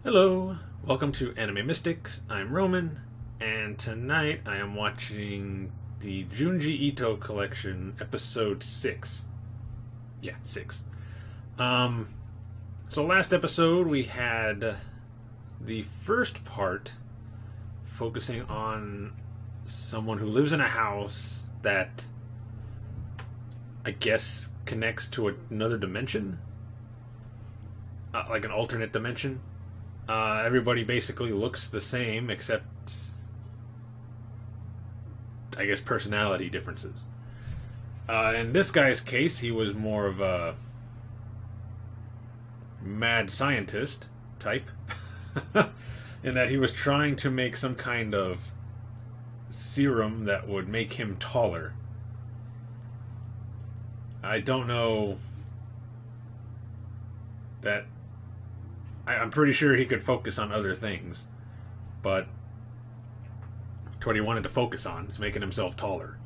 Hello, welcome to Anime Mystics. I'm Roman, and tonight I am watching the Junji Ito Collection Episode 6. Yeah, 6. So last episode we had the first part focusing on someone who lives in a house that I guess connects to another dimension, like an alternate dimension. Everybody basically looks the same except, I guess, personality differences. In this guy's case, he was more of a mad scientist type, in that he was trying to make some kind of serum that would make him taller. I don't know that. I'm pretty sure he could focus on other things, but that's what he wanted to focus on, is making himself taller.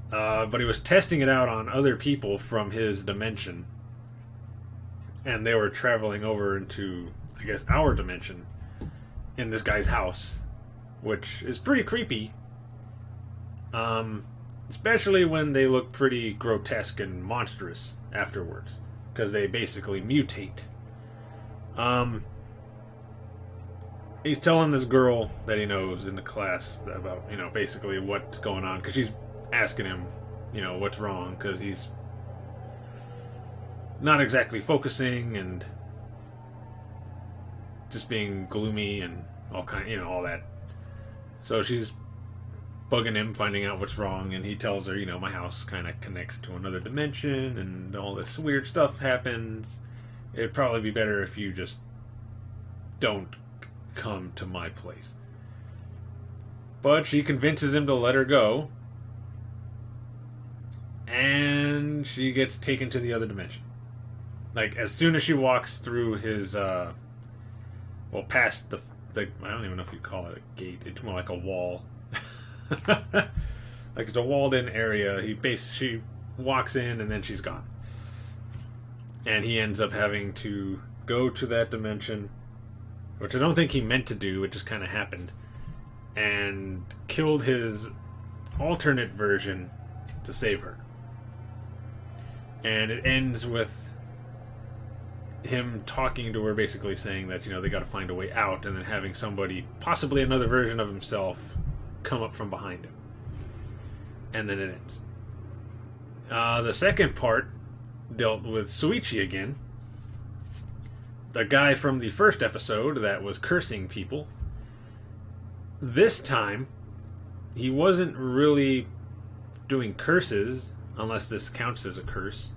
But he was testing it out on other people from his dimension, and they were traveling over into, I guess, our dimension in this guy's house, which is pretty creepy, especially when they look pretty grotesque and monstrous afterwards, because they basically mutate. He's telling this girl that he knows in the class about, basically what's going on, because she's asking him, what's wrong, because he's not exactly focusing and just being gloomy and all that. So she's bugging him, finding out what's wrong, and he tells her, my house kind of connects to another dimension, and all this weird stuff happens. It'd probably be better if you just don't come to my place. But she convinces him to let her go, and she gets taken to the other dimension. Like, as soon as she walks through his, past the I don't even know if you call it a gate. It's more like a wall. Like, it's a walled-in area. She walks in, and then she's gone. And he ends up having to go to that dimension, which I don't think he meant to do, it just kind of happened, and killed his alternate version to save her. And it ends with him talking to her, basically saying that, they got to find a way out, and then having somebody, possibly another version of himself, come up from behind him. And then it ends. The second part dealt with Suichi again, the guy from the first episode that was cursing people. This time, he wasn't really doing curses, unless this counts as a curse.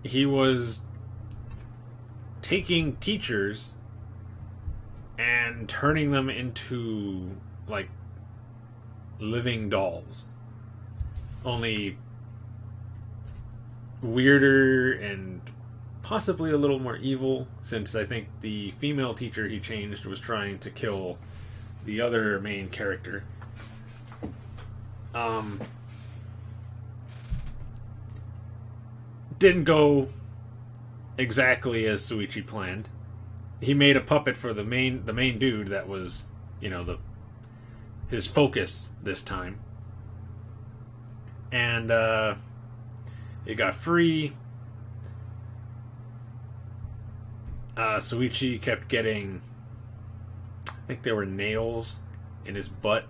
He was taking teachers and turning them into, like, living dolls. Only weirder and possibly a little more evil, since I think the female teacher he changed was trying to kill the other main character. Didn't go exactly as Suichi planned. He made a puppet for the main dude that was, his focus this time. And it got free. Suichi kept getting, I think they were nails in his butt,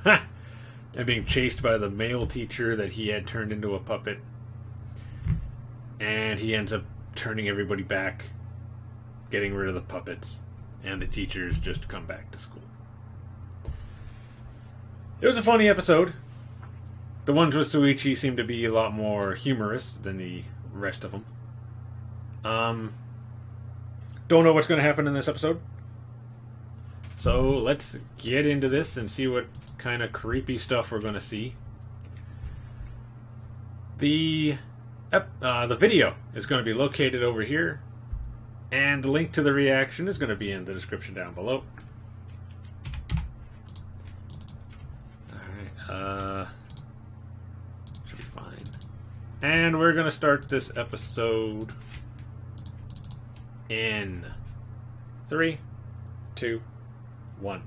and being chased by the male teacher that he had turned into a puppet. And he ends up turning everybody back, getting rid of the puppets, and the teachers just come back to school. It was a funny episode. The ones with Suichi seemed to be a lot more humorous than the rest of them. Don't know what's going to happen in this episode. So let's get into this and see what kind of creepy stuff we're going to see. The video is going to be located over here, and the link to the reaction is going to be in the description down below. Alright, should be fine. And we're going to start this episode in 3, 2, 1.